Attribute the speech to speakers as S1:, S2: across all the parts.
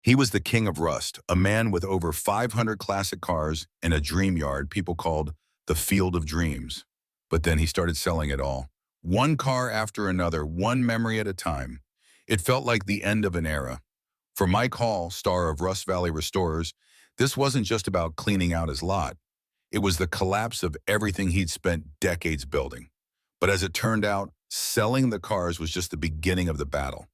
S1: He was the king of rust, a man with over 500 classic cars and a dream yard people called the Field of Dreams. But then he started selling it all. One car after another, one memory at a time. It felt like the end of an era. For Mike Hall, star of Rust Valley Restorers, this wasn't just about cleaning out his lot. It was the collapse of everything he'd spent decades building. But as it turned out, selling the cars was just the beginning of the battle.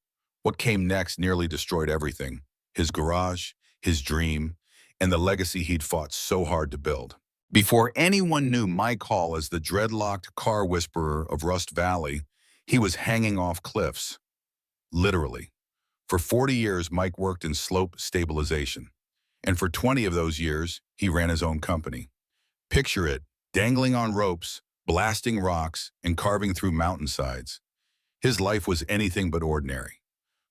S1: What came next nearly destroyed everything: his garage, his dream, and the legacy he'd fought so hard to build. Before anyone knew Mike Hall as the dreadlocked car whisperer of Rust Valley, he was hanging off cliffs, literally. For 40 years, Mike worked in slope stabilization. And for 20 of those years, he ran his own company. Picture it, dangling on ropes, blasting rocks, and carving through mountainsides. His life was anything but ordinary.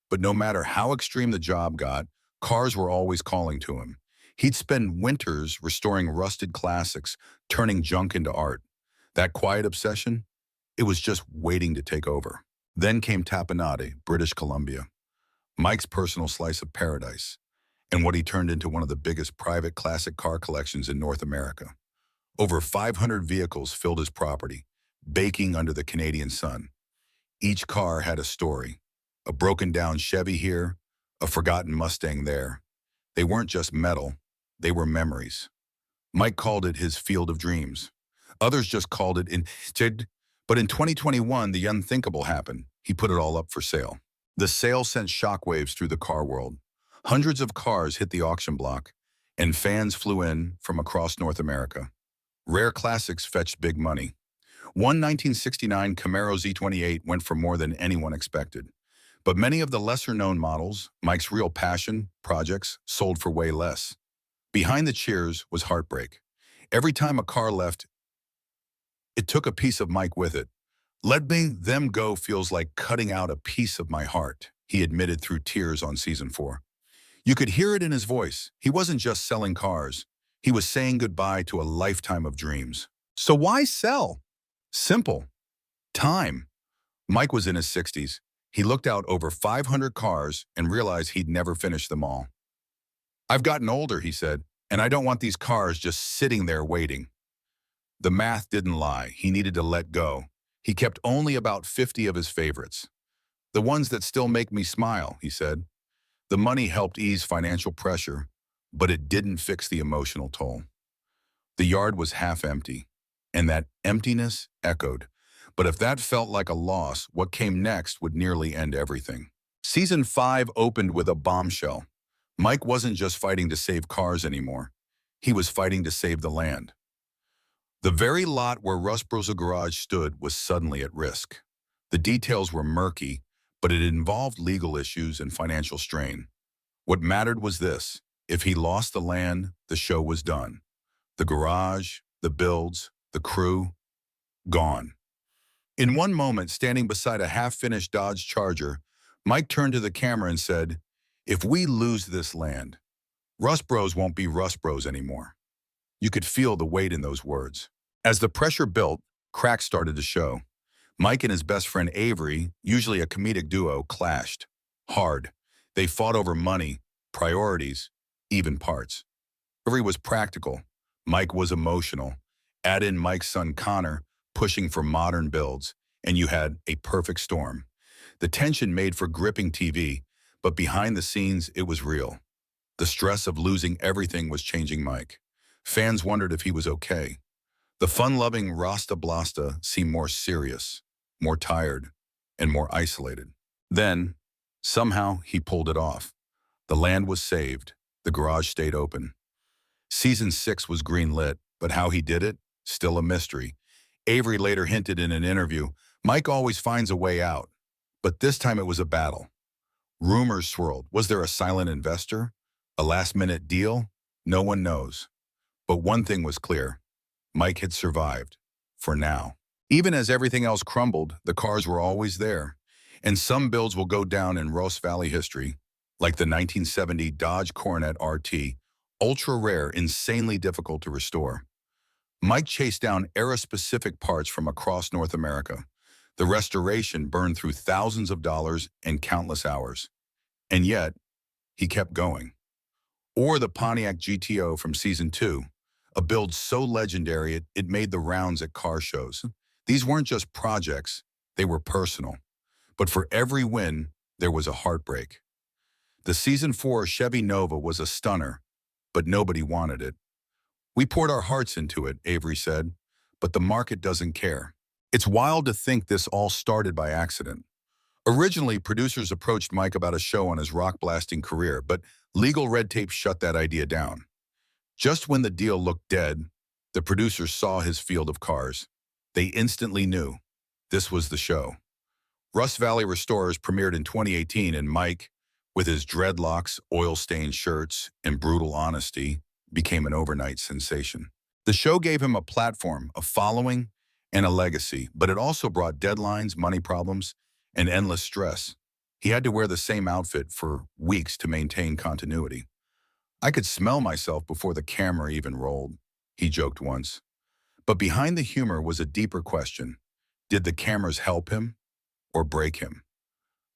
S1: But no matter how extreme the job got, cars were always calling to him. He'd spend winters restoring rusted classics, turning junk into art. That quiet obsession, it was just waiting to take over. Then came Tappanati, British Columbia, Mike's personal slice of paradise, and what he turned into one of the biggest private classic car collections in North America. Over 500 vehicles filled his property, baking under the Canadian sun. Each car had a story: a broken-down Chevy here, a forgotten Mustang there. They weren't just metal, they were memories. Mike called it his field of dreams. Others just called it but in 2021, the unthinkable happened. He put it all up for sale. The sale sent shockwaves through the car world. Hundreds of cars hit the auction block, and fans flew in from across North America. Rare classics fetched big money. One 1969 Camaro Z28 went for more than anyone expected. But many of the lesser-known models, Mike's real passion projects, sold for way less. Behind the cheers was heartbreak. Every time a car left, it took a piece of Mike with it. Letting them go feels like cutting out a piece of my heart, he admitted through tears on season 4. You could hear it in his voice. He wasn't just selling cars. He was saying goodbye to a lifetime of dreams. So why sell? Simple. Time. Mike was in his 60s. He looked out over 500 cars and realized he'd never finish them all. I've gotten older, he said, and I don't want these cars just sitting there waiting. The math didn't lie. He needed to let go. He kept only about 50 of his favorites. The ones that still make me smile, he said. The money helped ease financial pressure, but it didn't fix the emotional toll. The yard was half empty, and that emptiness echoed. But if that felt like a loss, what came next would nearly end everything. Season 5 opened with a bombshell. Mike wasn't just fighting to save cars anymore. He was fighting to save the land. The very lot where Rust Bros Garage stood was suddenly at risk. The details were murky, but it involved legal issues and financial strain. What mattered was this: if he lost the land, the show was done. The garage, the builds, the crew, gone. In one moment, standing beside a half-finished Dodge Charger, Mike turned to the camera and said, "If we lose this land, Rust Bros won't be Rust Bros anymore." You could feel the weight in those words. As the pressure built, cracks started to show. Mike and his best friend Avery, usually a comedic duo, clashed. Hard. They fought over money, priorities, even parts. Avery was practical. Mike was emotional. Add in Mike's son Connor, pushing for modern builds, and you had a perfect storm. The tension made for gripping TV, but behind the scenes, it was real. The stress of losing everything was changing Mike. Fans wondered if he was okay. The fun-loving Rasta Blasta seemed more serious, more tired, and more isolated. Then, somehow, he pulled it off. The land was saved. The garage stayed open. Season 6 was green-lit, but how he did it? Still a mystery. Avery later hinted in an interview, Mike always finds a way out. But this time it was a battle. Rumors swirled. Was there a silent investor? A last-minute deal? No one knows. But one thing was clear: Mike had survived, for now. Even as everything else crumbled, the cars were always there. And some builds will go down in Rust Valley history, like the 1970 Dodge Coronet RT, ultra rare, insanely difficult to restore. Mike chased down era-specific parts from across North America. The restoration burned through thousands of dollars and countless hours. And yet, he kept going. Or the Pontiac GTO from season 2, a build so legendary it made the rounds at car shows. These weren't just projects, they were personal. But for every win, there was a heartbreak. The season 4 Chevy Nova was a stunner, but nobody wanted it. We poured our hearts into it, Avery said, but the market doesn't care. It's wild to think this all started by accident. Originally, producers approached Mike about a show on his rock-blasting career, but legal red tape shut that idea down. Just when the deal looked dead, the producers saw his field of cars. They instantly knew this was the show. Rust Valley Restorers premiered in 2018, and Mike, with his dreadlocks, oil-stained shirts, and brutal honesty, became an overnight sensation. The show gave him a platform, a following, and a legacy, but it also brought deadlines, money problems, and endless stress. He had to wear the same outfit for weeks to maintain continuity. "I could smell myself before the camera even rolled," he joked once. But behind the humor was a deeper question. Did the cameras help him or break him?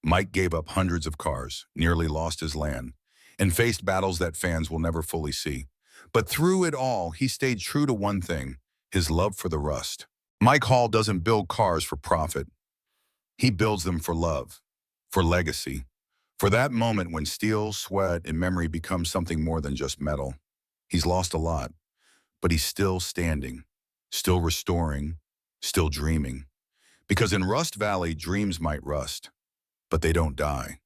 S1: Mike gave up hundreds of cars, nearly lost his land, and faced battles that fans will never fully see. But through it all, he stayed true to one thing, his love for the rust. Mike Hall doesn't build cars for profit. He builds them for love, for legacy, for that moment when steel, sweat, and memory become something more than just metal. He's lost a lot, but he's still standing, still restoring, still dreaming. Because in Rust Valley, dreams might rust, but they don't die.